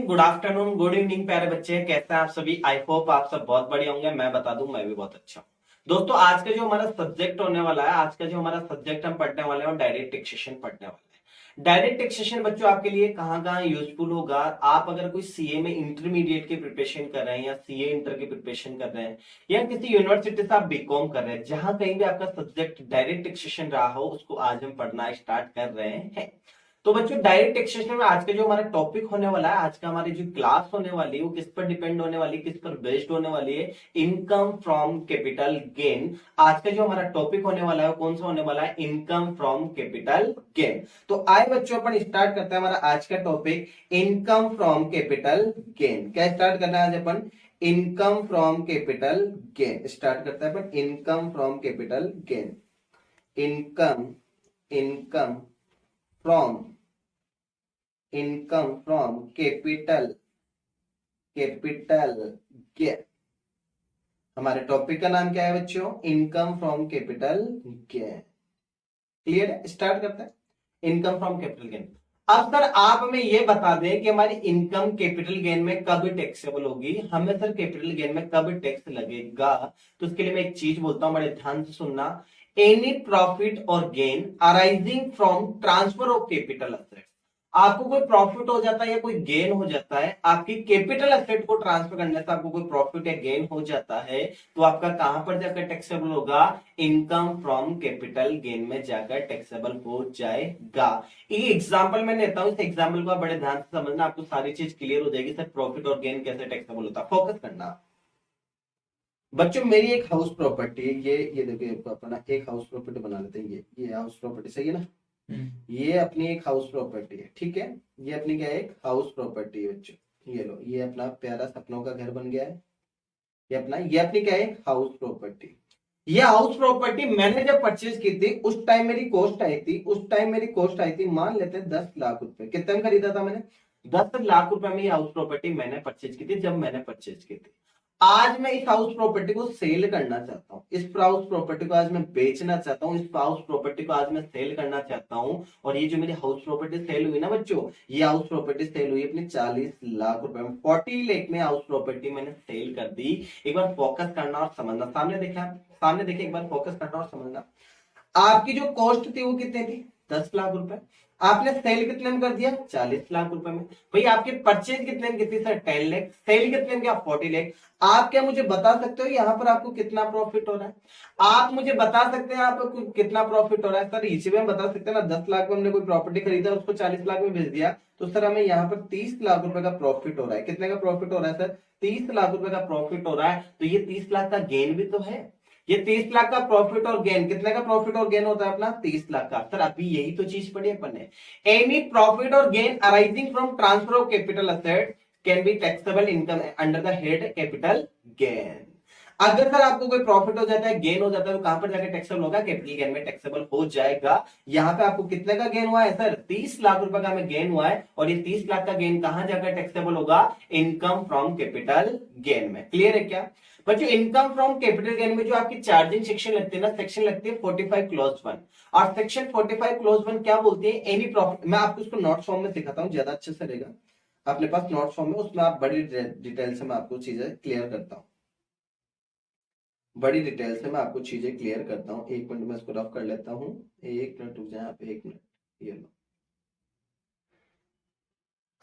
Morning, good afternoon, good evening प्यारे बच्चे, कैसे हैं आप सभी। आई होप आप सब बहुत बढ़िया होंगे। मैं बता दूं, मैं भी बहुत अच्छा हूं। दोस्तों, आज का जो हमारा सब्जेक्ट होने वाला है, आज का जो हमारा सब्जेक्ट हम पढ़ने वाले हैं, डायरेक्ट टैक्सेशन पढ़ने वाले हैं। डायरेक्ट टैक्सेशन बच्चों आपके लिए कहां कहां यूजफुल होगा। आप अगर कोई सीए में इंटरमीडिएट की प्रिपरेशन कर रहे हैं या सीए इंटर की प्रिपरेशन कर रहे हैं या किसी यूनिवर्सिटी से आप बीकॉम कर रहे हैं, जहां कहीं भी आपका सब्जेक्ट डायरेक्ट टैक्सेशन रहा हो, उसको आज हम पढ़ना स्टार्ट कर रहे हैं। तो बच्चों, डायरेक्ट टैक्सेशन में आज का जो हमारा टॉपिक होने वाला है, आज का हमारी जो क्लास होने वाली है, वो किस पर डिपेंड होने वाली है, किस पर बेस्ड होने वाली है। Income from capital gain. आज का जो हमारा टॉपिक होने वाला है, वो कौन सा होने वाला है, इनकम फ्रॉम कैपिटल गेन। तो आए बच्चों, अपन स्टार्ट करते हैं हमारा आज का topic, income from capital gain. क्या स्टार्ट करना है आज अपन, income from capital gain start करते हैं अपन। Income from capital gain, income income from income from capital gain. हमारे टॉपिक का नाम क्या है बच्चों, income from capital gain. Clear है, स्टार्ट करते हैं इनकम फ्रॉम कैपिटल गेन। अब सर आप हमें ये बता दें कि हमारी इनकम कैपिटल गेन में कब टैक्सेबल होगी, हमें सर कैपिटल गेन में कब टैक्स लगेगा। तो उसके लिए मैं एक चीज बोलता हूं, बड़े ध्यान से सुनना। एनी प्रॉफिट और gain arising from transfer of capital asset. आपको कोई प्रॉफिट हो जाता है या कोई गेन हो जाता है, आपकी कैपिटल एसेट को ट्रांसफर करने से आपको कोई प्रॉफिट या गेन हो जाता है, तो आपका कहां पर जाकर टैक्सेबल होगा, इनकम फ्रॉम कैपिटल गेन में जाकर टैक्सेबल हो जाएगा। ये एग्जांपल मैं लेता हूं, इस एग्जांपल को आप बड़े ध्यान से समझना, आपको सारी चीज क्लियर हो जाएगी। सर प्रॉफिट और गेन कैसे टैक्सेबल होता है, फोकस करना बच्चों। मेरी एक हाउस प्रॉपर्टी है, ये देखिए अपना एक हाउस प्रॉपर्टी बना लेते हैं। ये हाउस प्रॉपर्टी सही है ना, ये अपनी एक हाउस प्रॉपर्टी है, ठीक है। ये अपनी क्या है, एक हाउस प्रॉपर्टी है बच्चों। ये लो, ये अपना प्यारा सपनों का घर बन गया है। ये अपनी क्या है, हाउस प्रॉपर्टी। ये हाउस प्रॉपर्टी मैंने जब परचेज की थी, उस टाइम मेरी कॉस्ट आई थी, मान लेते हैं 10 लाख रुपए। कितने में खरीदा था मैंने, 10 लाख रुपए में ये हाउस प्रॉपर्टी मैंने परचेज की थी, जब मैंने परचेज की थी। आज मैं इस हाउस प्रॉपर्टी को सेल करना चाहता हूँ, इस हाउस प्रॉपर्टी को आज मैं बेचना चाहता हूँ, इस हाउस प्रॉपर्टी को आज मैं सेल करना चाहता हूँ। और ये जो मेरी हाउस प्रॉपर्टी सेल हुई ना बच्चों, ये हाउस प्रॉपर्टी सेल हुई अपनी 40 लाख रुपए में, 40 लाख में हाउस प्रॉपर्टी मैंने सेल कर दी। एक बार फोकस करना और समझना, सामने देखे एक बार फोकस करना और समझना। आपकी जो कॉस्ट थी वो कितनी थी, 10 लाख रुपए। आपने सेल कितने में कर दिया, 40 लाख रुपए में। भाई आपके परचेज कितने में की थी सर, 10 लाख। सेल कितने में किया, 40 लाख। आप क्या मुझे बता सकते हो यहाँ पर आपको कितना प्रॉफिट हो रहा है, आप मुझे बता सकते हैं आपको कितना प्रॉफिट हो रहा है। सर इसी में बता सकते हैं ना, 10 लाख में हमने कोई प्रॉपर्टी खरीदा, उसको 40 लाख में बेच दिया, तो सर हमें यहाँ पर 30 लाख रुपए का प्रॉफिट हो रहा है। कितने का प्रॉफिट हो रहा है सर, 30 लाख रुपए का प्रॉफिट हो रहा है। तो ये 30 लाख का गेन भी तो है। ये 30 लाख का प्रॉफिट और गेन, कितने का प्रॉफिट और गेन होता है अपना, 30 लाख का। सर अभी यही तो चीज पढ़ी अपन ने, एनी प्रॉफिट और gain arising from transfer of capital asset can be taxable income under the head capital gain. अगर सर आपको कोई प्रॉफिट हो जाता है, गेन हो जाता है, तो कहां पर जाकर टैक्सेबल होगा, कैपिटल गेन में टैक्सेबल हो जाएगा। यहाँ पे आपको कितने का गेन हुआ है सर, 30 लाख रुपए का हमें गेन हुआ है, और ये 30 लाख का गेन कहां जाकर टैक्सेबल होगा, इनकम फ्रॉम कैपिटल गेन में। क्लियर है क्या बच्चों। इनकम फ्रॉम कैपिटल गेन में जो आपकी चार्जिंग सेक्शन लगती है ना, सेक्शन लगती है 45 क्लॉज 1। और सेक्शन 45 क्लॉज 1 क्या बोलती है, एनी प्रॉफिट। मैं आपको इसको नोट्स फॉर्म में सिखाता हूं, ज्यादा अच्छे से रहेगा। अपने पास नोट्स फॉर्म है, उसमें आप बड़ी डिटेल से मैं आपको चीजें क्लियर करता हूं, बड़ी डिटेल से मैं आपको चीजें क्लियर करता हूं। एक मिनट में इसको रफ कर लेता हूं, एक मिनट रुक जाए आप, एक मिनट। ये लो,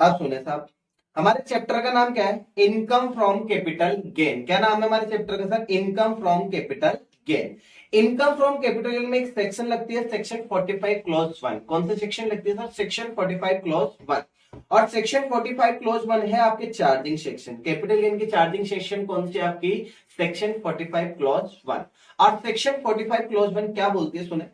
अब सुने साहब, हमारे चैप्टर का नाम क्या है, इनकम फ्रॉम कैपिटल गेन। क्या नाम है हमारे चैप्टर का sir, income from capital gain. Income from capital gain में एक सेक्शन लगती है, सेक्शन 45 क्लॉज 1। कौन सी सेक्शन लगती है सर, सेक्शन 45 क्लॉज 1। और सेक्शन 45 क्लॉज 1 है आपके चार्जिंग सेक्शन। कैपिटल गेन की चार्जिंग सेक्शन कौन सी आपकी, सेक्शन 45 क्लॉज 1। और सेक्शन 45 क्लॉज 1 क्या बोलती है सुने,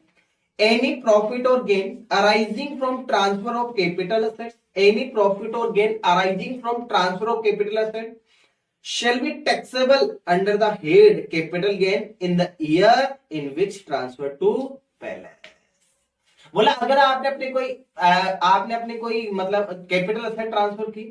any profit or gain arising from transfer of capital assets, any profit or gain arising from transfer of capital asset shall be taxable under the head capital gain in the year in which transfer to balance। बोला अगर आपने अपने कोई मतलब capital asset transfer की,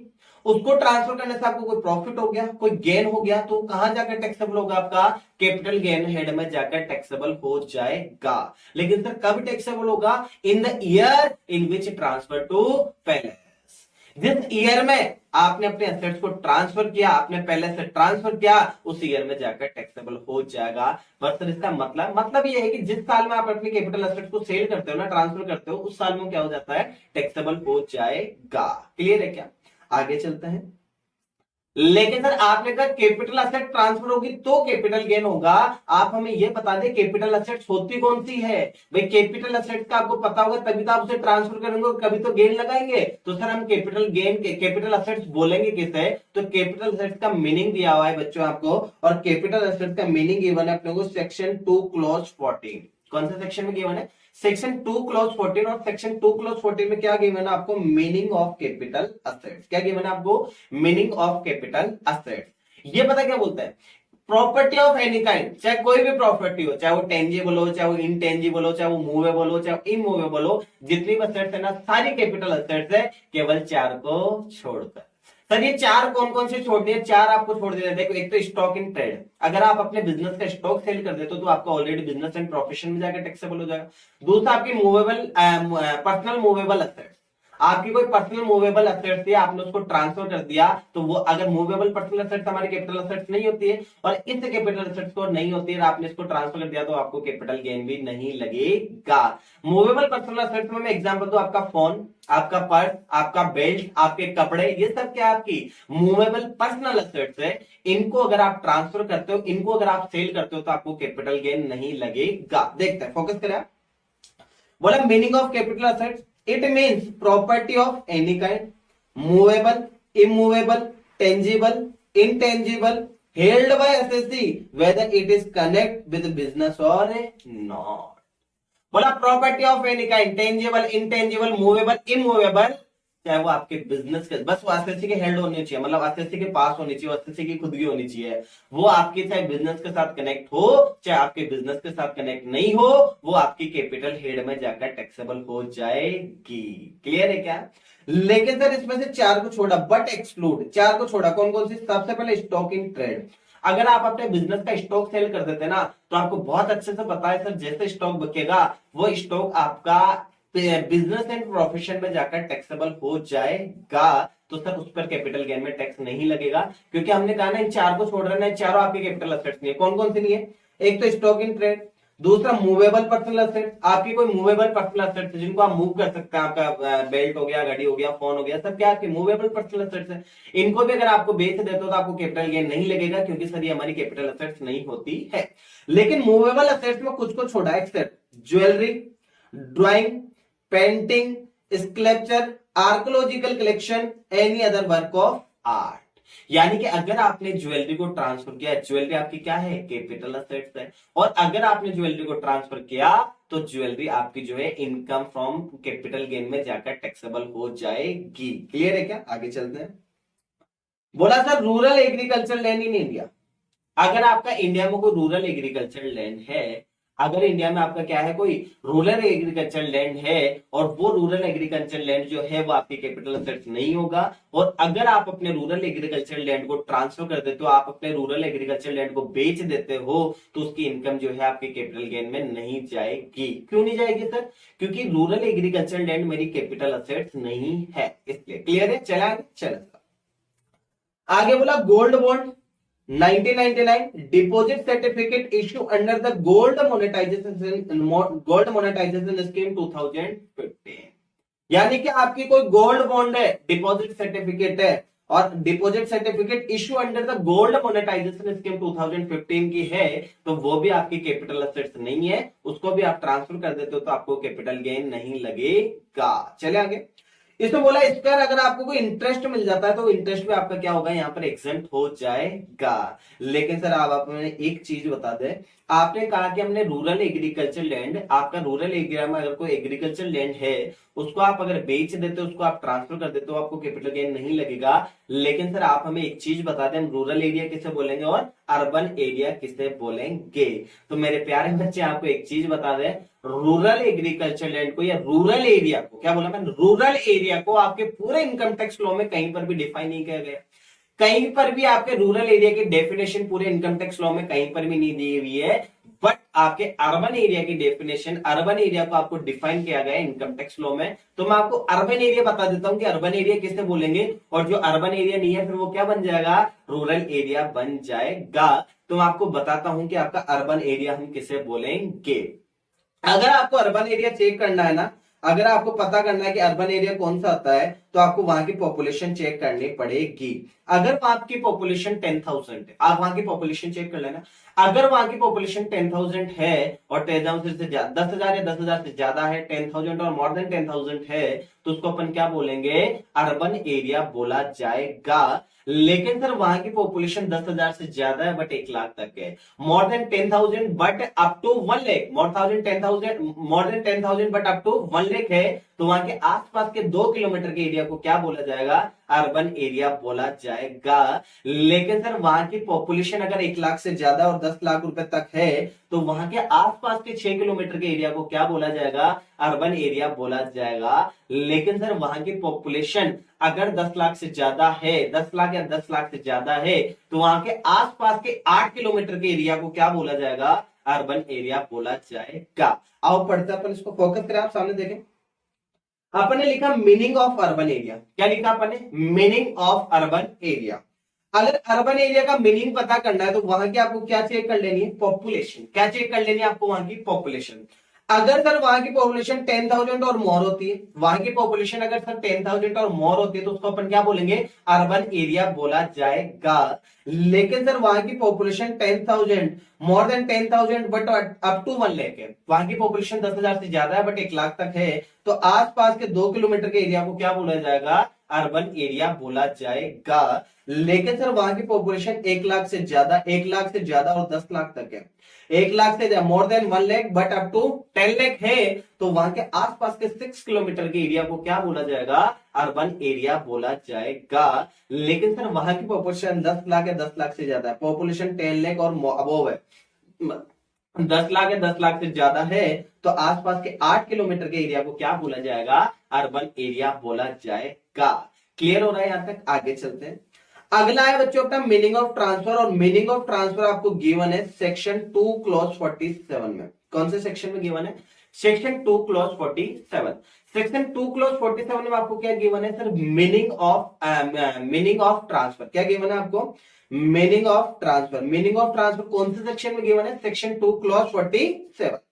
उसको transfer करने से आपको कोई प्रॉफिट हो गया, कोई गेन हो गया, तो कहां जाकर टैक्सेबल होगा, आपका कैपिटल गेन हेड में जाकर टैक्सेबल हो जाएगा। लेकिन सर कब टैक्सेबल होगा, in the year in which transfer to balance. जिस ईयर में आपने अपने एसेट्स को ट्रांसफर किया, आपने पहले से ट्रांसफर किया, उस ईयर में जाकर टैक्सेबल हो जाएगा। बस सर इसका मतलब ये है कि जिस साल में आप अपनी कैपिटल एसेट्स को सेल करते हो ना, ट्रांसफर करते हो, उस साल में क्या हो जाता है, टैक्सेबल हो जाएगा। क्लियर है क्या? आगे चलते हैं। लेकिन सर आपने कहा कैपिटल एसेट ट्रांसफर होगी तो कैपिटल गेन होगा। आप हमें यह बता दें कैपिटल एसेट्स होती कौन सी है भाई? कैपिटल एसेट का आपको पता होगा तभी तो आप उसे ट्रांसफर करेंगे, कभी तो गेन लगाएंगे। तो सर हम कैपिटल गेन के कैपिटल एसेट्स बोलेंगे किसे? तो कैपिटल एसेट्स का मीनिंग दिया हुआ है बच्चों आपको, और कैपिटल एसेट्स का मीनिंग गिवन है अपने को सेक्शन 2 क्लॉज 14। कौन सा सेक्शन में गिवन है? Section 2 clause 14। और सेक्शन 2 क्लॉज 14 में क्या गिवन है आपको? Meaning of capital assets. क्या गिवन है आपको? Meaning of capital assets. ये पता क्या बोलता है? प्रॉपर्टी ऑफ एनी काइंड, चाहे कोई भी प्रॉपर्टी हो, चाहे वो टेंजिबल हो, चाहे वो इनटेंजिबल हो, चाहे वो मूवेबल हो, चाहे इमूवेबल हो, जितनी भी एसेट्स है ना, सारी कैपिटल एसेट्स है, केवल 4 को छोड़कर। सर ये 4 कौन कौन से छोड़ दिए? 4 आपको छोड़ दिए। देखो, एक तो स्टॉक इन ट्रेड, अगर आप अपने बिजनेस का स्टॉक सेल कर देते हो तो आपका ऑलरेडी बिजनेस एंड प्रोफेशन में जाकर टैक्सेबल हो जाएगा। दूसरा आपकी मूवेबल पर्सनल मूवेबल एसेट्स, आपकी कोई पर्सनल मूवेबल एसेट्स थी, आपने उसको ट्रांसफर कर दिया, तो वो अगर मूवेबल पर्सनल एसेट्स हमारी कैपिटल एसेट्स नहीं होती है, और इस कैपिटल एसेट्स को नहीं होती है, आपने इसको ट्रांसफर कर दिया, तो आपको कैपिटल गेन भी नहीं लगेगा। मूवेबल पर्सनल एसेट्स में मैं एग्जांपल दूं, आपका फोन, आपका पर्स, आपका बेल्ट, आपके कपड़े, ये सब क्या आपकी मूवेबल पर्सनल एसेट्स है। इनको अगर आप ट्रांसफर करते हो, इनको अगर आप सेल करते हो, तो आपको कैपिटल गेन नहीं लगेगा। देखते हैं, फोकस करें। बोला meaning of capital assets, it means property of any kind, movable, immovable, tangible, intangible, held by assessee whether it is connect with business or not। बोला property of any kind, tangible, intangible, movable, immovable, चाहे वो आपके business के, बस वो SSC के held होनी चाहिए, मतलब एसएससी के पास होनी चाहिए, एसएससी की खुद की होनी चाहिए। वो आपके चाहे बिजनेस के साथ कनेक्ट हो, चाहे आपके बिजनेस के साथ कनेक्ट नहीं हो, वो आपकी कैपिटल हेड में जाकर टैक्सेबल हो जाएगी। क्लियर है क्या? लेकिन सर इसमें से 4 को छोड़ा, बट एक्सक्लूड, 4 को छोड़ा, कौन कौन सी? सबसे पहले स्टॉक इन ट्रेड। अगर आप अपने बिजनेस का स्टॉक सेल कर देते ना, तो आपको बहुत अच्छे से पता है सर, जैसे स्टॉक बचेगा वो स्टॉक आपका बिजनेस एंड प्रोफेशन में जाकर टैक्सेबल हो जाएगा। तो सर उस पर कैपिटल गेन में टैक्स नहीं लगेगा, क्योंकि हमने कहा ना इन 4 को छोड़ रहे हैं, चारों आपके कैपिटल एसेट्स नहीं है। कौन कौन सी नहीं है? एक तो स्टॉक इन ट्रेड, दूसरा मूवेबल पर्सनल एसेट्स, आपकी कोई मूवेबल पर्सनल एसेट्स है जिनको आप मूव कर सकते हैं, आपका बेल्ट हो गया, घड़ी हो गया, फोन हो गया, सब क्या आपके मूवेबल पर्सनल एसेट्स है। इनको भी अगर आपको बेच देते हो तो आपको कैपिटल गेन नहीं लगेगा, क्योंकि सर ये हमारी कैपिटल एसेट्स नहीं होती है। लेकिन मूवेबल एसेट्स में कुछ को छोड़ा, except jewellery, drawing, painting, sculpture, archaeological collection, any other work of art. यानी कि अगर आपने ज्वेलरी को ट्रांसफर किया, ज्वेलरी आपकी क्या है? कैपिटल एसेट्स है। और अगर आपने ज्वेलरी को ट्रांसफर किया तो ज्वेलरी आपकी जो है इनकम फ्रॉम कैपिटल गेन में जाकर टैक्सेबल हो जाएगी। क्लियर है क्या? आगे चलते हैं। बोला sir rural agriculture land in India, अगर आपका इंडिया में कोई रूरल एग्रीकल्चर लैंड है, अगर इंडिया में आपका क्या है, कोई रूरल एग्रीकल्चर लैंड है, और वो रूरल एग्रीकल्चर लैंड जो है वो आपकी कैपिटल एसेट्स नहीं होगा, और अगर आप अपने रूरल एग्रीकल्चर लैंड को ट्रांसफर कर देते हो, आप अपने रूरल एग्रीकल्चर लैंड को बेच देते हो, तो उसकी इनकम जो है आपके कैपिटल गेन में नहीं जाएगी। क्यों नहीं जाएगी सर? क्योंकि रूरल एग्रीकल्चर लैंड मेरी कैपिटल एसेट्स नहीं है, इसलिए। क्लियर है? चला चलो आगे। बोला gold bond 1999 deposit certificate issue under the gold monetization scheme 2015। यानी कि आपकी कोई गोल्ड बॉन्ड है, डिपॉजिट सर्टिफिकेट है, और deposit certificate issue under the gold monetization scheme 2015 की है, तो वो भी आपकी कैपिटल एसेट्स नहीं है, उसको भी आप ट्रांसफर कर देते हो तो आपको कैपिटल गेन नहीं लगेगा। चले आगे। इसमें बोला इस पर अगर आपको कोई इंटरेस्ट मिल जाता है तो इंटरेस्ट भी आपका क्या होगा? यहाँ पर एग्जेंप्ट हो जाएगा। लेकिन सर आप आपने एक चीज बता दें, आपने कहा कि हमने रूरल एग्रीकल्चर लैंड, आपका रूरल एरिया में अगर कोई एग्रीकल्चर लैंड है, उसको आप अगर बेच देते हो, उसको आप ट्रांसफर कर देते हो, आपको कैपिटल गेन नहीं लगेगा। लेकिन सर आप हमें एक चीज बता दें, हम रूरल एरिया किसे बोलेंगे और अर्बन एरिया किसे बोलेंगे? तो मेरे प्यारे बच्चे आपको एक चीज बता दें, रूरल एग्रीकल्चर लैंड को या रूरल एरिया को, क्या बोला मैंने? रूरल एरिया को आपके पूरे इनकम टैक्स लॉ में कहीं पर भी डिफाइन नहीं किया गया, कहीं पर भी आपके रूरल एरिया की डेफिनेशन पूरे इनकम टैक्स लॉ में कहीं पर भी नहीं दी हुई है। बट आपके अर्बन एरिया की डेफिनेशन, अर्बन एरिया को आपको डिफाइन किया गया इनकम टैक्स लॉ में। तो मैं आपको अर्बन एरिया बता देता हूं कि अर्बन एरिया किसे बोलेंगे, और जो अर्बन एरिया नहीं है फिर वो क्या बन जाएगा, रूरल एरिया बन जाएगा। तो मैं आपको बताता हूं कि आपका अर्बन एरिया हम किसे बोलेंगे। अगर आपको अर्बन एरिया चेक करना है ना, अगर आपको पता करना है कि अर्बन एरिया कौन सा आता है, तो आपको वहां की पॉपुलेशन चेक करनी पड़ेगी। अगर आपकी पॉपुलेशन 10,000 है, आप वहां की पॉपुलेशन चेक कर लेना। अगर वहां की पॉपुलेशन 10,000 है और 10,000 से ज्यादा 10,000 या 10,000 से ज्यादा है, 10,000 और मोर देन 10,000 है, तो उसको अपन क्या बोलेंगे, अर्बन एरिया बोला जाएगा। लेकिन सर वहां की पॉपुलेशन 10,000 से ज्यादा है बट 1 लाख तक है, more than 10,000 but up to 1 lakh, more than 10,000 but up to 1 lakh है, तो वहां के आसपास के 2 किलोमीटर के एरिया को क्या बोला जाएगा, अर्बन एरिया बोला जाएगा। लेकिन सर वहां की पॉपुलेशन अगर 1 लाख से ज्यादा और 10 लाख रुपए तक है, तो वहां के आसपास के 6 किलोमीटर के एरिया को क्या बोला जाएगा, अर्बन एरिया बोला जाएगा। लेकिन सर वहां की पॉपुलेशन अगर 10 लाख से ज्यादा है, 10 लाख या 10 लाख से ज्यादा है, तो वहां के आसपास के 8 किलोमीटर के एरिया को क्या बोला जाएगा, अर्बन एरिया बोला जाएगा। आओ पढ़ते अपन इसको, फोकस करें, आप सामने देखें। आपने लिखा मीनिंग ऑफ अर्बन एरिया, क्या लिखा आपने, मीनिंग ऑफ अर्बन एरिया। अगर अर्बन एरिया का मीनिंग पता करना है तो वहां की आपको क्या चेक कर लेनी है, पॉपुलेशन। क्या चेक कर लेनी है आपको, वहां की पॉपुलेशन। अगर सर वहां की पॉपुलेशन 10,000 और मोर होती है, वहां की पॉपुलेशन अगर सर 10,000 और मोर होती है, तो उसको अपन क्या बोलेंगे, अर्बन एरिया बोला जाएगा। लेकिन सर वहां की population 10,000, more than 10,000 but up to 1 lakh है, वहां की पॉपुलेशन 10,000 से ज्यादा है बट 1 लाख तक है, तो आसपास के 2 किलोमीटर के एरिया को क्या बोला जाएगा, अर्बन एरिया बोला जाएगा। लेकिन सर वहां की पॉपुलेशन 1 लाख से ज्यादा, 1 लाख से ज्यादा और 10 लाख तक है, 1 लाख से more than 1 lakh but up to 10 lakh है, तो वहां के आसपास के 6 किलोमीटर के एरिया को क्या बोला जाएगा, अर्बन एरिया बोला जाएगा। लेकिन सर वहां की पॉपुलेशन 10 लाख या 10 लाख से ज्यादा है, पॉपुलेशन 10 लाख और अबोव है, 10 लाख या 10 लाख से ज्यादा है, तो आसपास के 8 किलोमीटर के एरिया को क्या बोला जाएगा, अर्बन एरिया बोला जाएगा। क्लियर हो रहा है यहां तक, आगे चलते हैं। अगला है बच्चों का मीनिंग ऑफ ट्रांसफर, और मीनिंग ऑफ ट्रांसफर आपको गिवन है सेक्शन 2 क्लॉज 47 में। कौन से सेक्शन में गिवन है, सेक्शन 2 क्लॉज 47। सेक्शन 2 क्लॉज 47 में आपको क्या गिवन है सर, मीनिंग ऑफ ट्रांसफर। क्या गिवन है आपको, meaning of transfer. Meaning of transfer कौन से सेक्शन में गिवन है, सेक्शन 2 क्लॉज 47।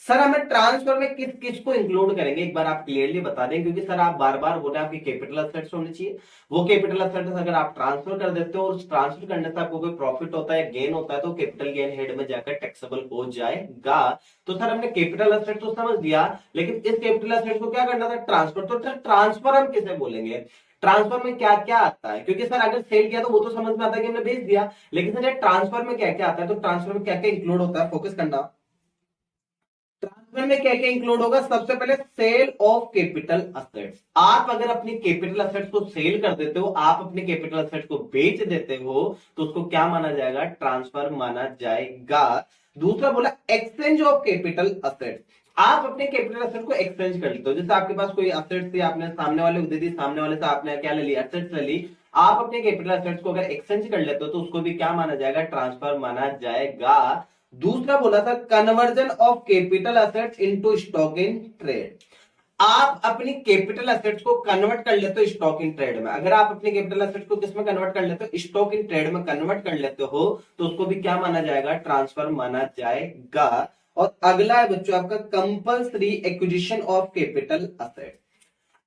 सर हमें ट्रांसफर में किस किस को इंक्लूड करेंगे, एक बार आप क्लियरली बता दें, क्योंकि सर आप बार बार बोल रहे हैं आपकी कैपिटल असेट्स होनी चाहिए। वो कैपिटल असेट्स अगर आप ट्रांसफर कर देते हो और उस ट्रांसफर करने से आपको कोई प्रॉफिट होता है, गेन होता है, तो कैपिटल गेन हेड में जाकर टैक्सेबल हो जाएगा। तो सर हमने कैपिटल असेट तो समझ लिया, लेकिन इस कैपिटल असेट को क्या करना था, ट्रांसफर। तो सर ट्रांसफर हम किसे बोलेंगे, ट्रांसफर में क्या क्या आता है, क्योंकि सर अगर सेल किया तो वो तो समझ में आता है कि हमने बेच दिया, लेकिन सर ट्रांसफर में क्या क्या आता है, तो ट्रांसफर में क्या क्या इंक्लूड होता है, फोकस करना। ट्रांसफर में क्या क्या इंक्लूड होगा, सबसे पहले सेल ऑफ कैपिटल असेट्स। आप अगर अपनी कैपिटल असेट्स को सेल कर देते हो, आप अपने कैपिटल असेट्स को बेच देते हो, तो उसको क्या माना जाएगा, ट्रांसफर माना जाएगा। दूसरा बोला एक्सचेंज ऑफ कैपिटल असेट्स। आप अपने कैपिटल असेट को एक्सचेंज कर लेते हो, जैसे आपके पास कोई असेट्स थी, आपने सामने वाले को दे दी, सामने वाले से आपने क्या ले लिया, असेट्स ले ली। आप अपने कैपिटल असेट्स को अगर एक्सचेंज कर लेते हो, तो उसको भी क्या माना जाएगा, ट्रांसफर माना जाएगा। दूसरा बोला था conversion of capital assets into stock in trade. आप अपनी कैपिटल असेट्स को कन्वर्ट कर लेते हो स्टॉक इन ट्रेड में। अगर आप अपने कैपिटल असेट्स को किसमें कन्वर्ट कर लेते हो, स्टॉक इन ट्रेड में कन्वर्ट कर लेते हो, तो उसको भी क्या माना जाएगा, ट्रांसफर माना जाएगा। और अगला है बच्चों आपका compulsory acquisition of capital assets.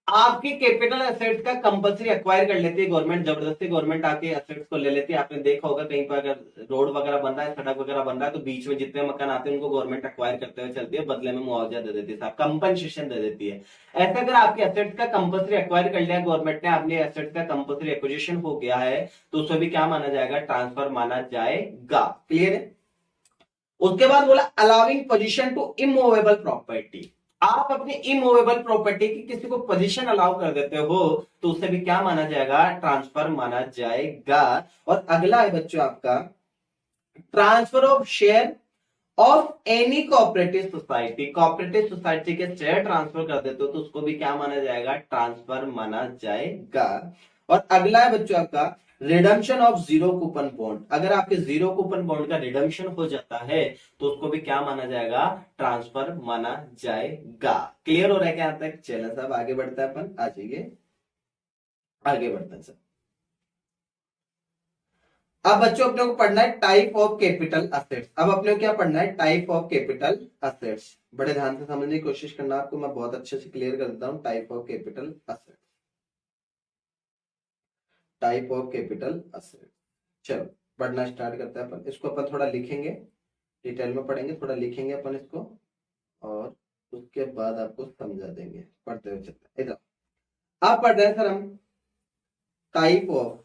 आपकी कैपिटल असेट्स का कंपल्सरी एक्वायर कर लेती है गवर्नमेंट, जबरदस्ती गवर्नमेंट आके असेट्स को ले लेती है। आपने देखा होगा कहीं पर अगर रोड वगैरह बन रहा है, सड़क वगैरह बन रहा है, तो बीच में जितने मकान आते हैं उनको गवर्नमेंट एक्वायर करते हुए चलती है, बदले में मुआवजा दे देती है, कंपनसेशन दे देती है। ऐसा अगर आपके असेट्स का कंपल्सरी एक्वायर कर लिया गवर्नमेंट ने, आपने असेट्स का कंपल्सरी एक्विजिशन हो गया है, तो उसमें भी क्या माना जाएगा, ट्रांसफर माना जाएगा। क्लियर है। उसके बाद बोला allowing position to immovable property. आप अपनी इमूवेबल प्रॉपर्टी की किसी को पोजीशन अलाउ कर देते हो, तो उसे भी क्या माना जाएगा, ट्रांसफर माना जाएगा। और अगला है बच्चों आपका transfer of share of any cooperative society. Cooperative society के शेयर ट्रांसफर कर देते हो, तो उसको भी क्या माना जाएगा, ट्रांसफर माना जाएगा। और अगला है बच्चों आपका redemption of zero coupon bond, अगर आपके जीरो कूपन बॉन्ड का रिडम्पशन हो जाता है तो उसको भी क्या माना जाएगा, ट्रांसफर माना जाएगा। क्लियर हो रहा है क्या यहाँ तक? चलो साहब आगे बढ़ता है, अपन आ जाइए, आगे बढ़ते हैं सर। अब बच्चों अपने को पढ़ना है टाइप ऑफ कैपिटल असेट्स। अब अपने को क्या पढ़ना है, टाइप ऑफ कैपिटल असेट्स। बड़े ध्यान से समझने की कोशिश करना, आपको मैं बहुत अच्छे से क्लियर कर देता हूं। Type of capital assets, type of capital assets. चलो पढ़ना स्टार्ट करते हैं अपन। इसको अपन थोड़ा लिखेंगे, डिटेल में पढ़ेंगे, थोड़ा लिखेंगे अपन इसको, और उसके बाद आपको समझा देंगे। पढ़ते हुए चलते हैं। इधर आप पढ़ रहे हैं सर हम type of,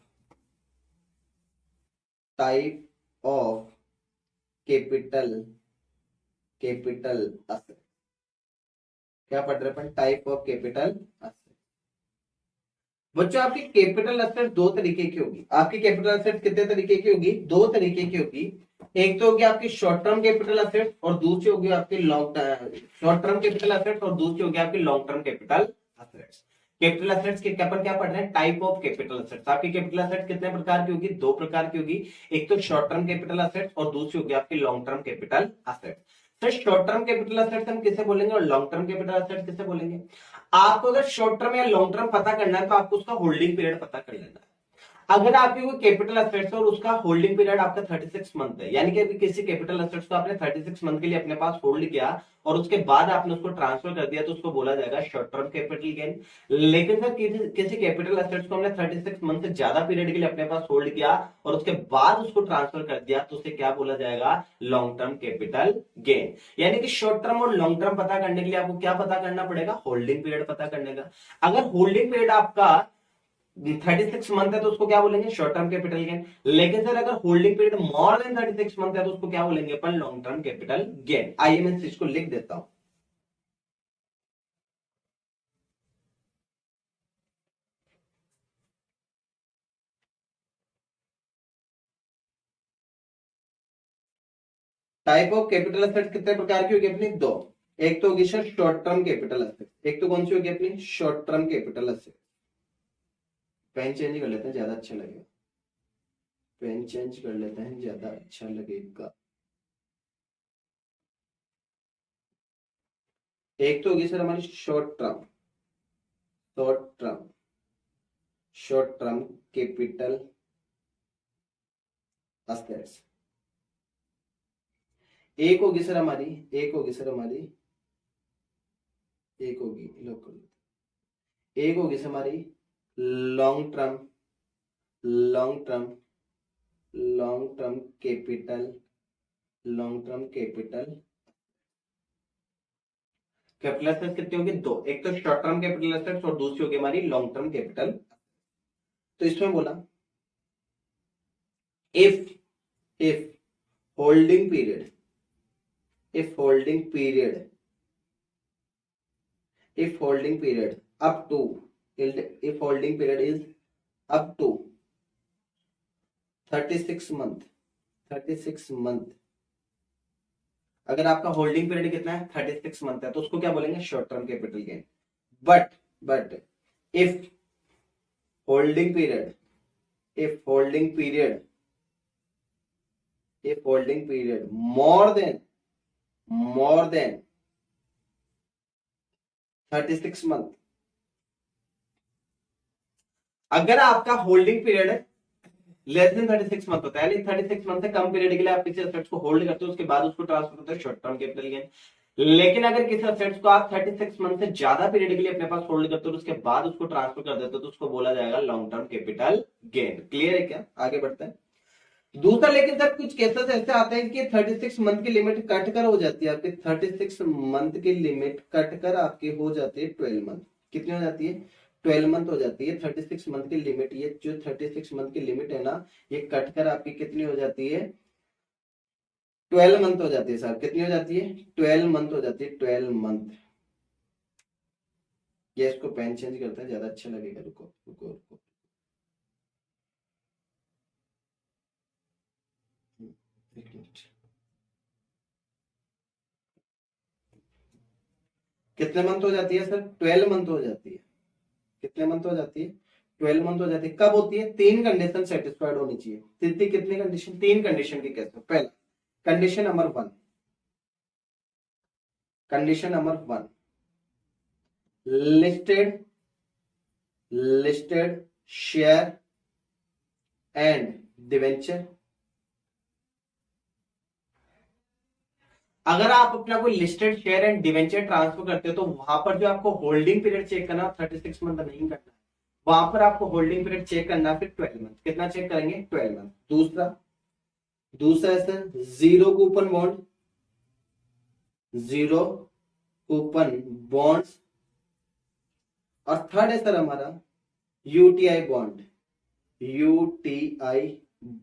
type of capital, capital asset. क्या पढ़ रहे हैं अपन, टाइप ऑफ कैपिटल असेट। बच्चों आपकी कैपिटल असेट दो तरीके की होगी। आपकी कैपिटल असेट कितने तरीके की होगी, दो तरीके की होगी। एक तो होगी आपकी शॉर्ट टर्म कैपिटल असेट और दूसरी होगी आपकी long term, short term capital asset और दूसरी होगी आपकी long term capital assets. Capital assets के अपन क्या पढ़ रहे हैं, टाइप ऑफ कैपिटल असेट्स। आपकी कैपिटल असेट कितने प्रकार की होगी, दो प्रकार की होगी। एक तो शॉर्ट टर्म कैपिटल असेट्स और दूसरी होगी आपकी लॉन्ग टर्म कैपिटल असेट्स। तो शॉर्ट टर्म कैपिटल असेट्स हम किसे बोलेंगे और लॉन्ग टर्म कैपिटल असेट्स किसे बोलेंगे। आपको अगर शॉर्ट टर्म या लॉन्ग टर्म पता करना है तो आपको उसका होल्डिंग पीरियड पता कर लेना है। अगर आपकी कोई कैपिटल असेट्स है और उसका होल्डिंग पीरियड आपका 36 मंथ है, यानी कि अभी किसी कैपिटल असेट्स को आपने 36 मंथ के लिए अपने पास होल्ड किया और उसके बाद आपने उसको ट्रांसफर कर दिया, तो उसको बोला जाएगा शॉर्ट टर्म कैपिटल गेन। लेकिन सर किसी कैपिटल असेट्स को हमने 36 मंथ से ज्यादा पीरियड के लिए अपने पास होल्ड किया और उसके बाद उसको ट्रांसफर कर दिया, तो उसे क्या बोला जाएगा, लॉन्ग टर्म कैपिटल गेन। यानी कि शॉर्ट टर्म और लॉन्ग टर्म पता करने के लिए आपको क्या पता करना पड़ेगा, होल्डिंग पीरियड पता करने का। अगर होल्डिंग पीरियड आपका 36 मंथ है तो उसको क्या बोलेंगे, शॉर्ट टर्म कैपिटल गेन। लेकिन सर अगर holding period more than 36 month है तो उसको क्या बोलेंगे अपन, लॉन्ग टर्म कैपिटल गेन। आइए मैं इस चीज को लिख देता हूं। टाइप ऑफ कैपिटल एसेट कितने प्रकार की होगी अपनी, दो। एक तो होगी sir short term capital asset, एक तो कौन सी होगी अपनी, short term capital asset. Pen change कर लेते हैं, ज्यादा अच्छा लगेगा। पेन चेंज कर लेते हैं, ज्यादा अच्छा लगेगा। एक तो होगी सर हमारी short term, short term, short term capital assets. एक होगी सर हमारी, एक होगी सर हमारी, एक होगी लोकल, एक होगी सर हमारी long term, long term, long term capital, long term capital capital assets कितनी होगी, दो। एक तो शॉर्ट टर्म कैपिटल एसेट्स और दूसरी होगी हमारी लॉन्ग टर्म कैपिटल। तो इसमें बोला if holding period, if holding period, if holding period up to, if holding period is up to 36 month, 36 month, अगर आपका होल्डिंग पीरियड कितना है 36 मंथ है तो उसको क्या बोलेंगे, short term capital gain. But if holding period, if holding period, if holding period more than 36 month, अगर आपका holding period less than 36 month होता है, यानी 36 मंथ से कम पीरियड के लिए आप किसी एसेट्स को होल्ड करते हो उसके बाद उसको ट्रांसफर करते हो, शॉर्ट टर्म कैपिटल गेन। लेकिन अगर किसी एसेट्स को आप 36 मंथ से ज्यादा पीरियड के लिए अपने पास होल्ड करते हो उसके बाद उसको ट्रांसफर कर देते हो तो उसको बोला जाएगा long term capital gain. Clear है क्या, आगे बढ़ते हैं। दूसरा, लेकिन सर कुछ केसेस ऐसे आते हैं कि 36 मंथ की लिमिट कट कर हो जाती है आपकी, 36 मंथ की लिमिट कट कर आपकी हो जाती है 12 मंथ। कितनी हो जाती है, 12 मंथ हो जाती है। 36 मंथ की लिमिट, ये जो 36 मंथ की लिमिट है ना, ये कट कर आपकी कितनी हो जाती है, 12 मंथ हो जाती है सर। कितनी हो जाती है, 12 मंथ हो जाती है, 12 मंथ। ये इसको पेन चेंज करते हैं, ज्यादा अच्छा लगेगा। रुको रुको रुको, एक मिनट। कितने मंथ हो जाती है सर, 12 मंथ हो जाती है। कितने मंथ हो जाती है, 12 मंथ हो जाती है। कब होती है? 3 कंडीशन सेटिस्फाइड होनी चाहिए। कितनी कंडीशन? 3 कंडीशन के केस में। पहला condition number 1, condition number 1, listed share and debenture. अगर आप अपना कोई listed share and debenture transfer करते हो तो वहां पर जो आपको होल्डिंग पीरियड चेक करना 36 मंथ नहीं करना, वहां पर आपको होल्डिंग पीरियड चेक करना फिर 12 मंथ। कितना चेक करेंगे? 12 मंथ। दूसरा है sir zero coupon bond, zero coupon bonds. और थर्ड है सर हमारा UTI bond, UTI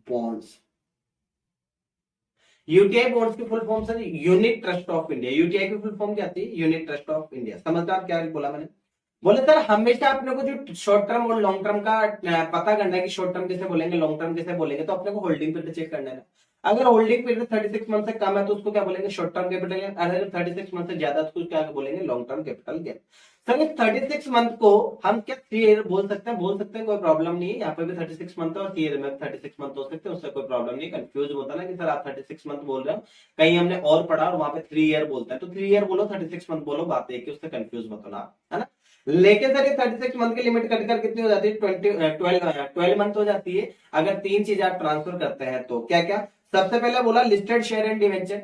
bonds. UTI bonds की full form sir unit trust of India. UTI की फुल फॉर्म क्या आती है? Unit trust of India. समझदार क्या बोला मैंने? बोले सर हमेशा अपने को जो शॉर्ट टर्म और लॉन्ग टर्म का पता करना है कि शॉर्ट टर्म कैसे बोलेंगे, लॉन्ग टर्म कैसे बोलेंगे, तो अपने को होल्डिंग पीरियड चेक करना है। अगर होल्डिंग पीरियड 36 मंथ से कम है तो उसको क्या बोलेंगे? Short term capital gain. अगर 36 मंथ से ज्यादा तो उसको क्या बोलेंगे? Long term capital gain. Sir इस 36 मंथ को हम क्या 3 ईयर बोल सकते हैं? बोल सकते हैं, कोई प्रॉब्लम नहीं है। यहाँ पे भी 36 मंथ और 3 ईयर में 36 मंथ हो सकते हैं, उससे कोई प्रॉब्लम नहीं है। कंफ्यूज होता ना कि सर आप 36 मंथ बोल रहे हो, कहीं हमने और पढ़ा और वहां पे 3 ईयर बोलता है, तो 3 ईयर बोलो, 36 मंथ बोलो, बात एक ही, उससे कंफ्यूज मत होना, है ना। लेकिन सर ये 36 मंथ की लिमिट कटकर कितनी हो जाती है? 12 मंथ हो जाती है अगर 3 चीज आप ट्रांसफर करते हैं तो। क्या क्या? सबसे पहले बोला लिस्टेड शेयर एंड डिवेंचर।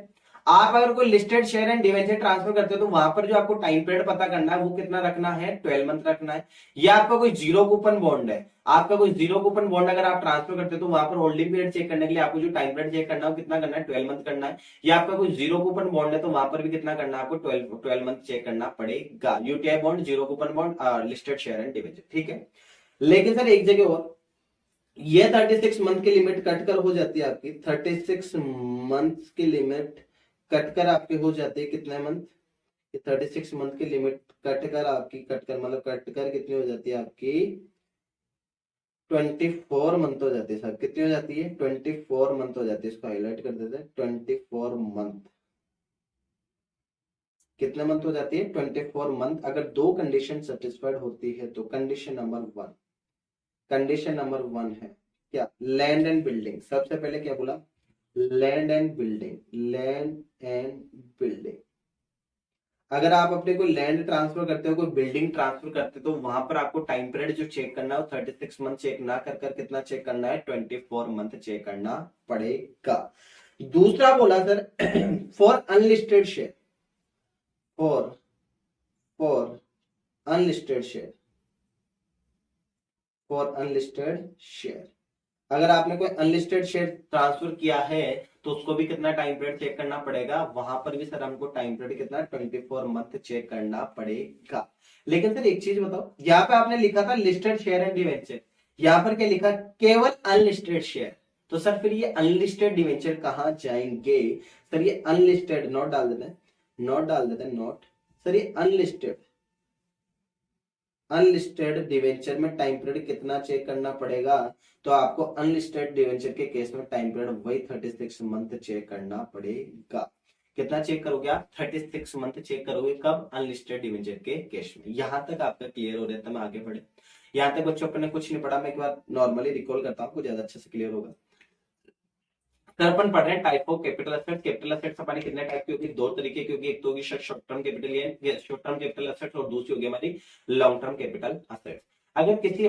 आप अगर कोई listed share and debenture transfer करते हो तो वहां पर जो आपको टाइम पीरियड पता करना है वो कितना रखना है? 12 मंथ रखना है। या आपका कोई जीरो कूपन बॉन्ड है, आपका कोई जीरो कूपन बॉन्ड अगर आप ट्रांसफर करते हो तो वहां पर होल्डिंग पीरियड चेक करने के लिए आपको जो टाइम पीरियड चेक करना है वो कितना करना है? 12 मंथ करना है। या आपका कोई जीरो कूपन बॉन्ड है तो वहां पर भी कितना करना है? आपको 12 मंथ चेक करना पड़ेगा। UTI bond, zero coupon bond, listed share and debenture, ठीक है। लेकिन सर एक जगह और, ये 36 मंथ की लिमिट कटकर हो जाती है आपकी 36 मंथ की लिमिट कटकर आपकी हो जाती है कितने मंथ? 36 मंथ की लिमिट कटकर मतलब कटकर कितनी हो जाती है आपकी? 24 मंथ हो जाती है सर। कितनी हो जाती है? 24 मंथ हो जाती है। इसको हाईलाइट कर देते हैं, 24 मंथ। कितने मंथ हो जाती है? 24 मंथ। अगर दो कंडीशन सेटिस्फाइड होती है तो कंडीशन नंबर 1 है क्या? Land and building. सबसे पहले क्या बोला? Land and building. अगर आप अपने कोई लैंड ट्रांसफर करते हो, कोई बिल्डिंग ट्रांसफर करते हो तो वहां पर आपको टाइम पीरियड जो चेक करना है वो 36 मंथ चेक ना कर कितना चेक करना है? 24 मंथ चेक करना पड़ेगा। दूसरा बोला sir for unlisted share, for unlisted share. अगर आपने कोई अनलिस्टेड शेयर ट्रांसफर किया है तो उसको भी कितना टाइम पीरियड चेक करना पड़ेगा? वहां पर भी सर हमको टाइम पीरियड कितना? 24 मंथ चेक करना पड़ेगा। लेकिन सर एक चीज बताओ, यहाँ पे आपने लिखा था लिस्टेड शेयर एंड डिवेंचर, यहाँ पर क्या लिखा? केवल अनलिस्टेड शेयर। तो सर फिर ये अनलिस्टेड डिवेंचर कहां जाएंगे? सर ये अनलिस्टेड नोट डाल देते हैं, नोट। सर ये अनलिस्टेड डिवेंचर में टाइम पीरियड कितना चेक करना पड़ेगा? तो आपको अनलिस्टेड डिवेंचर के केस में टाइम पीरियड वही 36 मंथ चेक करना पड़ेगा। कितना चेक करोगे आप? 36 मंथ चेक करोगे। कब? अनलिस्टेड डिवेंचर के केस में। यहां तक आपका क्लियर हो रहा है? तो मैं आगे बढ़े। यहां तक बच्चों अपने कुछ नहीं पढ़ा, मैं एक बार नॉर्मली रिकॉल करता हूं, आपको ज्यादा अच्छे से क्लियर होगा। सर अपन पढ़ रहे हैं type of capital assets. Capital assets हमारी कितने टाइप की होगी? 2 तरीके की होगी। एक तो होगी शॉर्ट टर्म कैपिटल एसेट्स और दूसरी होगी हमारी लॉन्ग टर्म कैपिटल एसेट्स। अगर किसी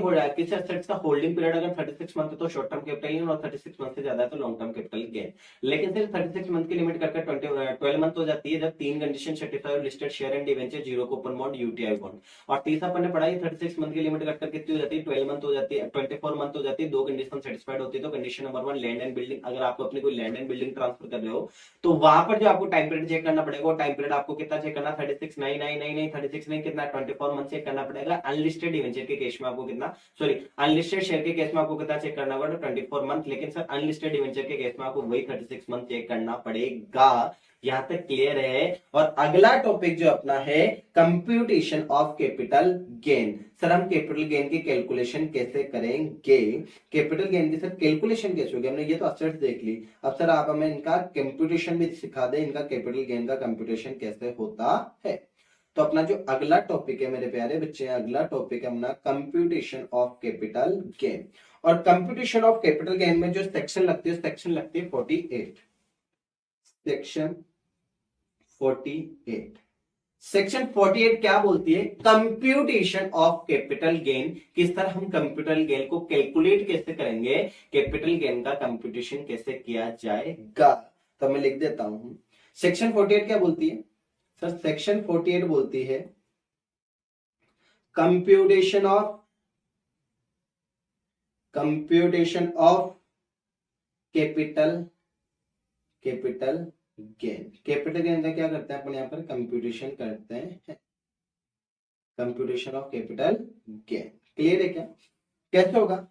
एसेट्स का होल्डिंग पीरियड अगर 36 मंथ है तो शॉर्ट टर्म कैपिटल गेन, और 36 मंथ से ज्यादा है तो लॉन्ग टर्म कैपिटल गेन। लेकिन सिर्फ 36 मंथ की लिमिट करके 12 मंथ हो जाती है जब 3 condition satisfy, listed share and debenture, zero coupon bond, UTI bond. और तीसरा अपन ने पढ़ा 36 मंथ की लिमिट कटकर कितनी हो जाती है? 12 मंथ हो जाती है, 24 मंथ हो जाती है। 2 कंडीशन सेटिस्फाइड होती है तो condition number 1 land and building. अगर आपको अपनी कोई लैंड एंड बिल्डिंग ट्रांसफर कर रहे हो तो वहां पर जो आपको टाइम पीरियड चेक करना पड़ेगा, टाइम पीरियड आपको कितना चेक करना? 36 नहीं 36 नहीं, कितना? 24 मंथ चेक करना पड़ेगा। अनलिस्टेड डिवेंचर के केस में आपको कितना, सॉरी अनलिस्टेड शेयर के केस में आपको कितना चेक करना पड़ेगा? 24 मंथ। लेकिन सर अनलिस्टेड डिवेंचर के केस में आपको वही 36 मंथ चेक करना पड़ेगा। यहां तक क्लियर है? और अगला टॉपिक जो अपना है computation of capital gain. Sir हम कैपिटल गेन की कैलकुलेशन कैसे करेंगे? कैपिटल गेन की सर कैलकुलेशन कैसे होगी? हमने ये तो असेट्स देख ली, अब सर आप हमें इनका कंप्यूटेशन भी सिखा दें, इनका कैपिटल गेन का कंप्यूटेशन कैसे होता है। तो अपना जो अगला टॉपिक है मेरे प्यारे बच्चे, अगला टॉपिक है अपना कंप्यूटेशन ऑफ कैपिटल गेन। और कंप्यूटेशन ऑफ कैपिटल गेन में जो सेक्शन लगती है, सेक्शन लगती है 48, सेक्शन 48। सेक्शन 48 क्या बोलती है? Computation of capital gain. किस तरह हम कैपिटल गेन को कैलकुलेट कैसे करेंगे, कैपिटल गेन का कंप्यूटेशन कैसे किया जाएगा। तो मैं लिख देता हूं, सेक्शन 48 क्या बोलती है सर? सेक्शन 48 बोलती है computation of capital gain. Capital gain का क्या करते हैं अपन यहाँ पर? कंप्यूटेशन करते हैं, computation of capital gain. Clear है क्या? कैसे होगा?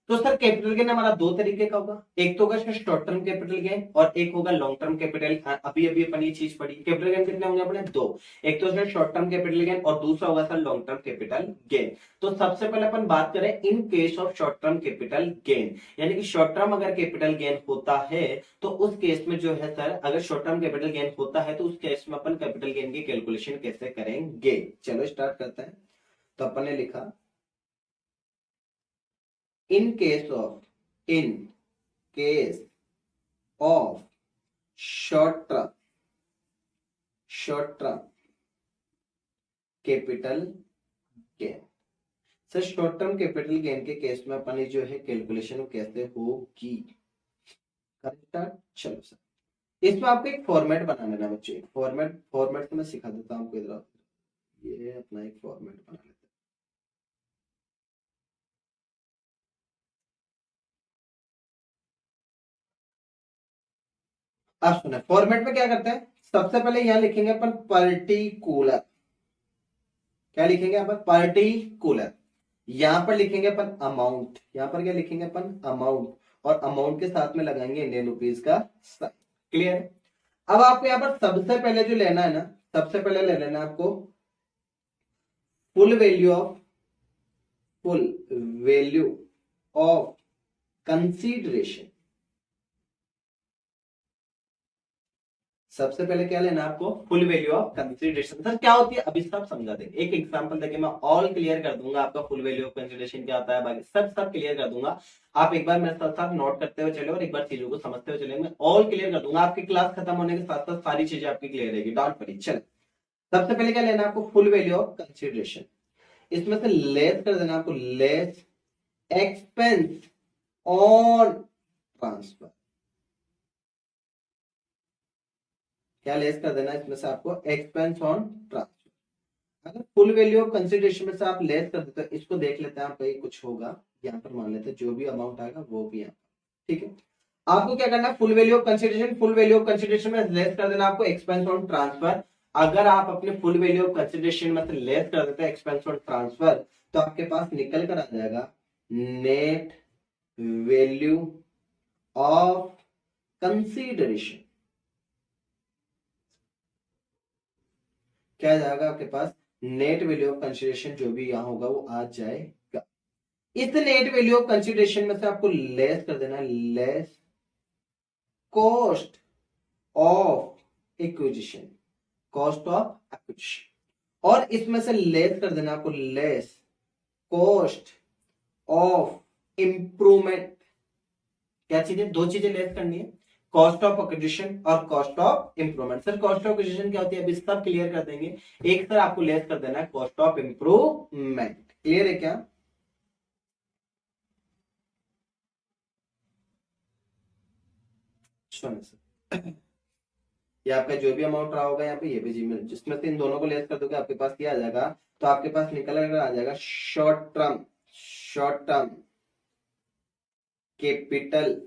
तो सर कैपिटल गेन हमारा दो तरीके का होगा, एक तो होगा sir short term capital gain और एक होगा लॉन्ग टर्म कैपिटल। अभी अपन ये चीज पढ़ी। कैपिटल गेन कितने होंगे अपने? दो, एक तो sir short term capital gain और दूसरा होगा sir long term capital gain. तो सबसे पहले अपन बात करें in case of short term capital gain, यानी कि शॉर्ट टर्म अगर कैपिटल गेन होता है तो उस केस में जो है सर, अगर शॉर्ट टर्म कैपिटल गेन होता है तो उस केस में अपन कैपिटल गेन की कैलकुलेशन कैसे करेंगे। चलो स्टार्ट करते हैं। तो अपन ने लिखा in case of short term capital gain। Sir short term capital gain के केस में अपनी जो है कैलकुलेशन कैसे होगी। चलो सर, इसमें आपको एक फॉर्मेट बना लेना बच्चे। फॉर्मेट तो मैं सिखा देता हूँ आपको। इधर ये अपना एक फॉर्मेट बना लेते हैं। अब सुना, फॉर्मेट में क्या करते हैं? सबसे पहले यहां लिखेंगे अपन पर्टिकुलर। क्या लिखेंगे अपन? पर्टिकुलर। यहां पर लिखेंगे अपन अमाउंट। यहां पर क्या लिखेंगे अपन? अमाउंट। और अमाउंट के साथ में लगाएंगे इंडियन रुपीज का साइन। क्लियर है? अब आपको यहां पर सबसे पहले जो लेना है ना, सबसे पहले ले लेना आपको फुल वैल्यू ऑफ कंसीडरेशन। सबसे पहले क्या लेना आपको? Full value of consideration. Sir क्या होती है? अभी सब समझा देंगे। एक एग्जांपल देके मैं ऑल क्लियर कर दूंगा आपका फुल वैल्यू ऑफ कंसीडरेशन क्या होता है, बाकी सब क्लियर कर दूंगा। आप एक बार मेरे साथ साथ नोट करते हुए चले और एक बार चीजों को समझते हुए चले। मैं ऑल क्लियर कर दूंगा, आपकी क्लास खत्म होने के साथ साथ सारी चीजें आपकी क्लियर रहेगी। Don't worry. चल, सबसे पहले क्या लेना आपको? Full value of consideration. इसमें से लेस कर देना आपको, लेस एक्सपेंस ऑन ट्रांसफर। क्या लेस कर देना इसमें से आपको? Expense on transfer. अगर फुल वैल्यू ऑफ कंसीडरेशन में से आप लेस कर देते हो, इसको देख लेते हैं आप, कहीं कुछ होगा यहाँ पर, मान लेते हैं जो भी अमाउंट आएगा वो भी यहाँ। ठीक है, आपको क्या करना है? फुल वैल्यू ऑफ कंसीडरेशन में लेस कर देना आपको एक्सपेंस ऑन ट्रांसफर। अगर आप अपने फुल वैल्यू ऑफ कंसीडरेशन में से लेस कर देते हैं एक्सपेंस ऑन ट्रांसफर, तो आपके पास निकल कर आ जाएगा नेट वैल्यू ऑफ कंसीडरेशन। क्या जाएगा आपके पास? नेट वैल्यू ऑफ कंसीडरेशन जो भी यहां होगा वो आ जाएगा। इस नेट वैल्यू ऑफ कंसीडरेशन में से आपको लेस कर देना है, less cost of acquisition, cost of acquisition. और इसमें से लेस कर देना आपको, लेस कॉस्ट ऑफ इंप्रूवमेंट। क्या चीजें? दो चीजें लेस करनी है, कॉस्ट ऑफ एक्विजिशन और cost of improvement. Sir cost of acquisition क्या होती है? अभी सब क्लियर कर देंगे। एक सर आपको लेस कर देना है कॉस्ट ऑफ इंप्रूवमेंट। क्लियर है क्या? ये आपका जो भी अमाउंट रहा होगा यहाँ पे, ये भी जिसमें से इन दोनों को लेस कर दोगे आपके पास क्या आ जाएगा? तो आपके पास निकल कर आ जाएगा short term capital,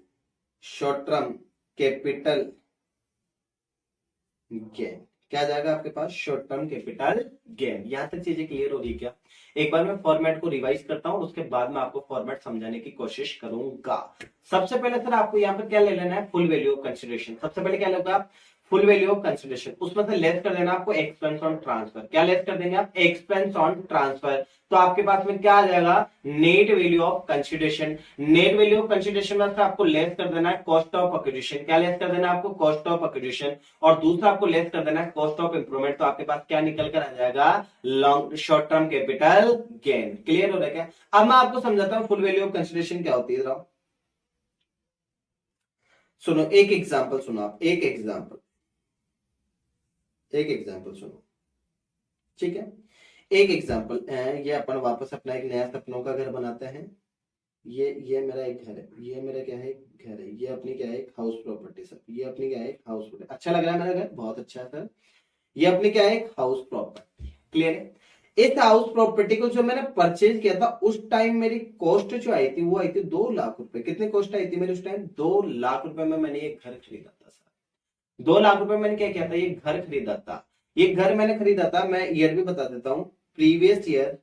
short term capital gain. क्या जाएगा आपके पास? Short term capital gain. यहां तक चीजें क्लियर हो रही है क्या? एक बार मैं फॉर्मेट को रिवाइज करता हूं और उसके बाद मैं आपको फॉर्मेट समझाने की कोशिश करूंगा। सबसे पहले सर आपको यहाँ पर क्या ले लेना है? Full value of consideration. सबसे पहले क्या लोगे आप? फुल वैल्यू ऑफ कंसिडरेशन, उसमें से लेस कर देना आपको एक्सपेंस ऑन ट्रांसफर। क्या लेस कर देंगे आप? Expense on transfer. तो आपके पास में क्या आ जाएगा? Net value of consideration. Net value of consideration में से आपको लेस कर देना है कॉस्ट ऑफ एक्विजिशन। क्या लेस कर देना है आपको? Cost of acquisition. और दूसरा आपको लेस कर देना है कॉस्ट ऑफ इंप्रूवमेंट। तो आपके पास क्या निकल कर आ जाएगा? Long short term capital gain. Clear हो रहा है क्या? अब मैं आपको समझाता हूं फुल वैल्यू ऑफ कंसिडरेशन क्या होती है। सुनो एक एग्जांपल सुनो आप, एक एग्जांपल सुनो, ठीक है। एक एग्जांपल, ये अपन वापस अपना एक नया सपनों का घर बनाते हैं। ये मेरा एक घर है, ये मेरा क्या है? घर है। ये अपनी क्या है? एक हाउस प्रॉपर्टी सर। ये अपनी क्या है? एक हाउस प्रॉपर्टी। अच्छा लग रहा है मेरा घर? बहुत अच्छा है सर। ये अपनी क्या है? एक हाउस प्रॉपर्टी। क्लियर है? इस हाउस प्रॉपर्टी को जो मैंने परचेज किया था उस टाइम मेरी कॉस्ट जो आई थी वो आई थी 2 लाख रुपए। कितनी कॉस्ट आई थी मेरी उस टाइम? 2 लाख रुपए में मैंने एक घर खरीदा था सर। 2 लाख रुपए मैंने क्या किया था? ये घर खरीदा था। ये घर मैंने खरीदा था, मैं ईयर भी बता देता हूं, प्रीवियस ईयर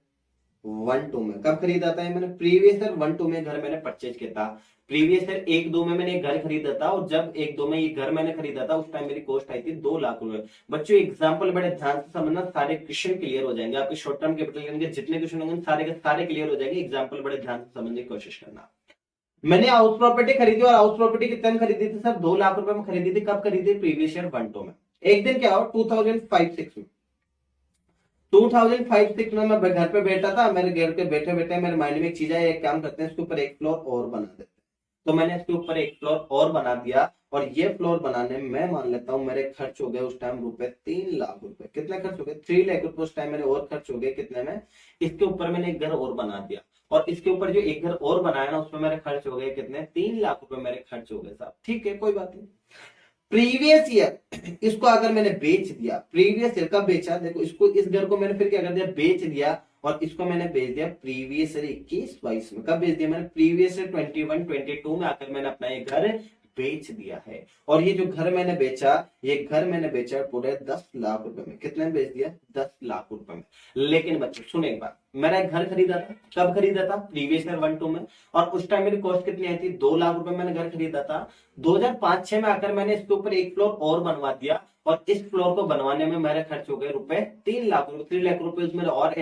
1-2 में। कब खरीदा था ये मैंने? प्रीवियस ईयर 1-2 में घर मैंने परचेज किया था। प्रीवियस ईयर 1-2 में मैंने एक घर खरीदा था, और जब 1-2 में ये घर मैंने खरीदा था उस टाइम मेरी कॉस्ट आई थी 2 लाख रुपए। बच्चों एग्जांपल बड़े ध्यान से समझना, सारे क्वेश्चन क्लियर हो जाएंगे आपके। शॉर्ट टर्म कैपिटल के जितने क्वेश्चन होंगे सारे के सारे क्लियर हो जाएंगे। एग्जांपल बड़े ध्यान से समझने की कोशिश करना। मैंने हाउस प्रॉपर्टी खरीदी, और हाउस प्रॉपर्टी कितने में खरीदी थी सर? 2 लाख रुपए में खरीदी थी। कब खरीदी? प्रीवियस ईयर 1-2 में। एक दिन क्या हो 2005-6 में, 2005-6 में मैं घर पे बैठा था। मेरे घर के बैठे बैठे मेरे माइंड में एक चीज है, एक काम करते हैं इसके ऊपर एक फ्लोर और बना देते हैं। तो मैंने इसके ऊपर एक फ्लोर और बना दिया, और ये फ्लोर बनाने में मैं मान लेता हूं मेरे खर्च हो गए उस टाइम रुपए 3 लाख रुपए। कितने खर्च हो गए? 3 लाख रुपए उस टाइम मेरे और खर्च हो गए। कितने में? इसके ऊपर मैंने एक घर और बना दिया, और इसके ऊपर जो एक घर और बनाया ना उसमें मेरे खर्च हो गए कितने? 3 लाख रुपए मेरे खर्च हो गए साहब। ठीक है, कोई बात नहीं। प्रीवियस ईयर इसको अगर मैंने बेच दिया, प्रीवियस ईयर कब बेचा? देखो इसको, इस घर को मैंने फिर क्या कर दिया? बेच दिया। और इसको मैंने बेच दिया प्रीवियस ईयर 21-22 में। कब बेच दिया मैंने? प्रीवियस ईयर 21-22 में आकर मैंने अपना ये घर बेच दिया है। और ये जो घर मैंने बेचा, ये घर मैंने बेचा पूरे 10 लाख रुपए में। कितने में बेच दिया? 10 लाख रुपए में। लेकिन बच्चों सुने एक बात, मैंने एक घर खरीदा था। कब खरीदा था? प्रीवियस ईयर 1-2 में। और उस टाइम मेरी कॉस्ट कितनी आई थी? 2 लाख रुपए मैंने घर खरीदा था। 2005-6 में आकर मैंने इसके ऊपर एक फ्लोर और बनवा दिया, और इस फ्लोर को बनवाने में मेरे खर्च हो गए रुपए 3 लाख रुपए। 3 लाख रुपए उसमें और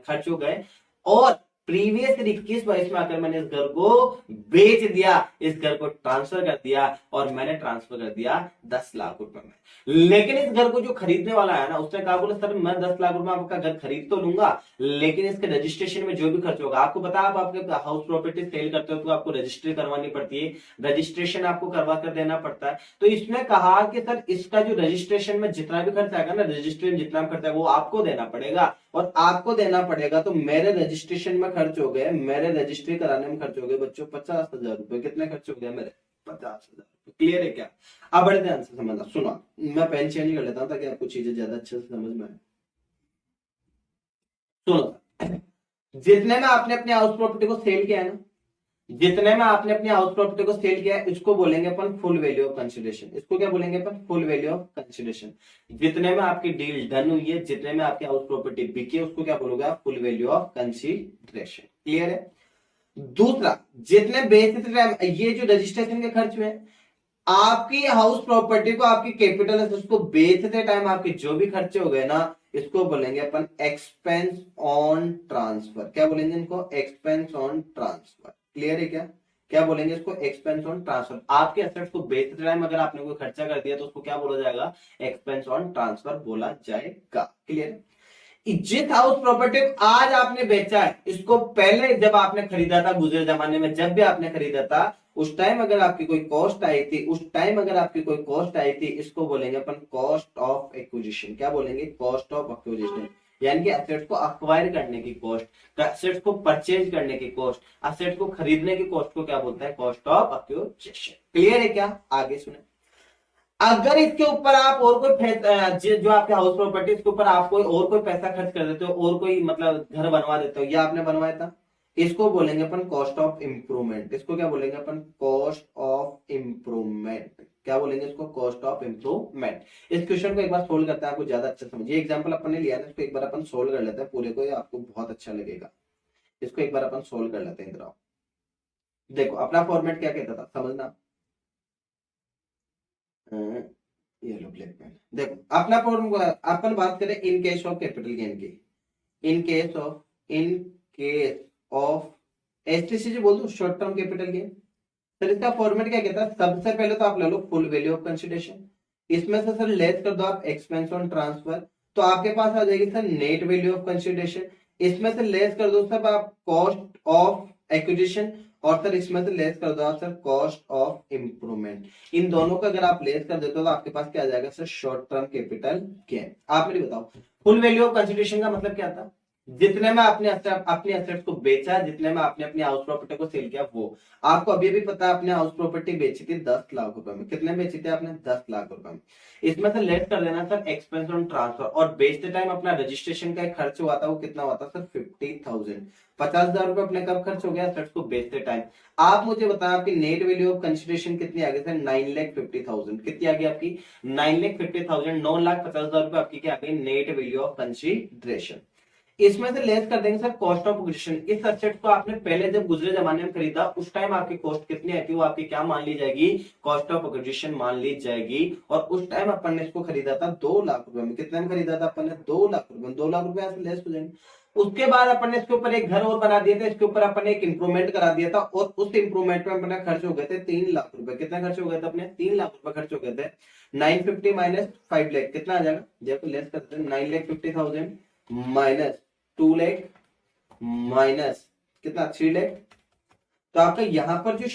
खर्च हो गए। और प्रीवियस 21-22 में आकर मैंने इस घर को बेच दिया, इस घर को ट्रांसफर कर दिया, और मैंने ट्रांसफर कर दिया 10 लाख रुपए में। लेकिन इस घर को जो खरीदने वाला है ना उसने कहा, बोले सर मैं 10 लाख रुपए आपका घर खरीद तो लूंगा, लेकिन इसके रजिस्ट्रेशन में जो भी खर्च होगा, आपको पता आप आपके हाउस प्रॉपर्टी सेल करते हो तो आपको रजिस्ट्री करवानी पड़ती है, रजिस्ट्रेशन आपको करवा कर देना पड़ता है। तो इसने कहा कि सर इसका जो रजिस्ट्रेशन में जितना भी खर्च आएगा ना, रजिस्ट्रेशन जितना खर्च है वो आपको देना पड़ेगा। और आपको देना पड़ेगा तो मेरे रजिस्ट्रेशन में खर्च हो गए, मेरे रजिस्ट्री कराने में खर्च हो गए बच्चों 50,000 रुपए। कितने खर्च हो गए मेरे? 50,000। क्लियर है क्या? अब बड़े ध्यान से समझना। सुनो, मैं पेन चेंज कर लेता हूं ताकि आपको चीजें ज्यादा अच्छे से समझ में आए। सुनो, जितने में आपने अपने हाउस प्रॉपर्टी को सेल किया है ना, जितने में आपने अपनी हाउस प्रॉपर्टी को सेल किया है, इसको बोलेंगे अपन फुल वैल्यू ऑफ कंसिडरेशन। इसको क्या बोलेंगे अपन? Full value of consideration. जितने में आपकी डील डन हुई है, जितने में आपकी हाउस प्रॉपर्टी बिकी है, उसको क्या बोलोगे? Full value of consideration. Clear है? दूसरा, जितने बेचते टाइम ये जो रजिस्ट्रेशन के खर्च हुए, आपकी हाउस प्रॉपर्टी को, आपकी कैपिटल एसेट्स को बेचते टाइम आपके जो भी खर्चे हो गए ना, इसको बोलेंगे अपन एक्सपेंस ऑन ट्रांसफर। क्या बोलेंगे इनको? Expense on transfer. क्लियर है क्या? क्या बोलेंगे इसको? Expense on transfer. आपके एसेट्स को बेचते टाइम अगर आपने कोई खर्चा कर दिया तो उसको क्या बोला जाएगा? एक्सपेंस ऑन ट्रांसफर बोला जाएगा। क्लियर? जिस हाउस प्रॉपर्टी को आज आपने बेचा है, इसको पहले जब आपने खरीदा था, गुजरे जमाने में जब भी आपने खरीदा था, उस टाइम अगर आपकी कोई कॉस्ट आई थी, उस टाइम अगर आपकी कोई कॉस्ट आई थी, इसको बोलेंगे अपन कॉस्ट ऑफ एक्विजिशन। क्या बोलेंगे? Cost of acquisition. यानी कि एसेट्स को अक्वायर करने की कॉस्ट, एसेट्स को परचेज करने की कॉस्ट, एसेट्स को खरीदने की कॉस्ट को क्या बोलता है? Cost of acquisition. क्लियर है क्या? आगे सुने। अगर इसके ऊपर आप और कोई जो आपके हाउस प्रॉपर्टी के ऊपर आप कोई और कोई पैसा खर्च कर देते हो, और कोई मतलब घर बनवा देते हो, या आपने बनवाया था, इसको बोलेंगे अपन कॉस्ट ऑफ इंप्रूवमेंट। इसको क्या बोलेंगे अपन? Cost of improvement. क्या बोलेंगे इसको? Cost of improvement. इस क्वेश्चन को एक बार सोल्व करते हैं, आपको ज्यादा अच्छा समझिए। एग्जाम्पल अपन ने लिया ना, इसको एक बार अपन सोल्व कर लेते हैं पूरे को, आपको बहुत अच्छा लगेगा। इसको एक बार अपन सोल्व कर लेते हैं। इधर आओ, देखो अपना फॉर्मेट क्या कहता था, समझना। ये लो ब्लैक पेन। देखो अपना अपन बात करें in case of capital gain की, इन केस ऑफ एसटीसी जो बोल दो, short term capital gain. Sir इसका फॉर्मेट क्या कहता है, सबसे पहले तो आप ले लो फुल वैल्यू ऑफ कंसिडरेशन, इसमें से सर लेस कर दो आप एक्सपेंस ऑन ट्रांसफर, तो आपके पास आ जाएगी sir net value of consideration. इसमें से लेस कर दो सब आप कॉस्ट ऑफ एक्विजिशन, और सर इसमें से लेस कर दो आप सर कॉस्ट ऑफ इंप्रूवमेंट। इन दोनों का अगर आप लेस कर देते हो तो आपके पास क्या आ जाएगा sir, short term capital gain. आप मुझे बताओ फुल वैल्यू ऑफ कंसिडरेशन का मतलब क्या था, जितने में आपने अपने एसेट्स को बेचा, जितने में आपने अपनी हाउस प्रॉपर्टी को सेल किया वो। आपको अभी भी पता है आपने हाउस प्रॉपर्टी बेची थी 10 लाख रुपए में, कितने बेची थी आपने, 10 लाख रुपए में। इसमें से लेस कर देना सर एक्सपेंस ऑन ट्रांसफर, और बेचते टाइम अपना रजिस्ट्रेशन का एक खर्च हुआ था, वो कितना हुआ था सर 50,000, 50,000 रुपए अपने कब खर्च हो गया, एसेट्स को बेचते टाइम। आप मुझे बताएं आपकी नेट वैल्यू ऑफ कंसिडरेशन कितनी आ गई सर, 9,50,000। कितनी आ गई आपकी, 9,50,000, 9,50,000 रुपए आपकी क्या आ गई नेट वैल्यू ऑफ कंसिडरेशन। इसमें से लेस कर देंगे सर कॉस्ट ऑफ एक्विजिशन। इस एसेट को आपने पहले जब गुजरे जमाने में खरीदा उस टाइम आपकी कॉस्ट कितनी आई थी, वो आपकी क्या मान ली जाएगी, कॉस्ट ऑफ एक्विजिशन मान ली जाएगी। और उस टाइम अपन ने इसको खरीदा था 2 लाख रुपए में। कितने में खरीदा था अपन ने, 2 लाख रुपए में। 2 लाख रुपए से लेस हो जाएंगे। उसके बाद अपन ने इसके ऊपर एक घर और बना दिया था, इसके ऊपर अपन ने एक इंप्रूवमेंट करा दिया था, और उस इंप्रूवमेंट में अपने खर्च हो गए थे 3 लाख रुपए। कितना खर्च हो गए थे अपने, 3 लाख रुपए खर्च हो गए थे। 950 माइनस 5 लाख कितना आ जाएगा, जब लेस करते हैं 9,50,000 माइनस 2 लाख माइनस कितना 3 लाख। तो आपका यहां पर जो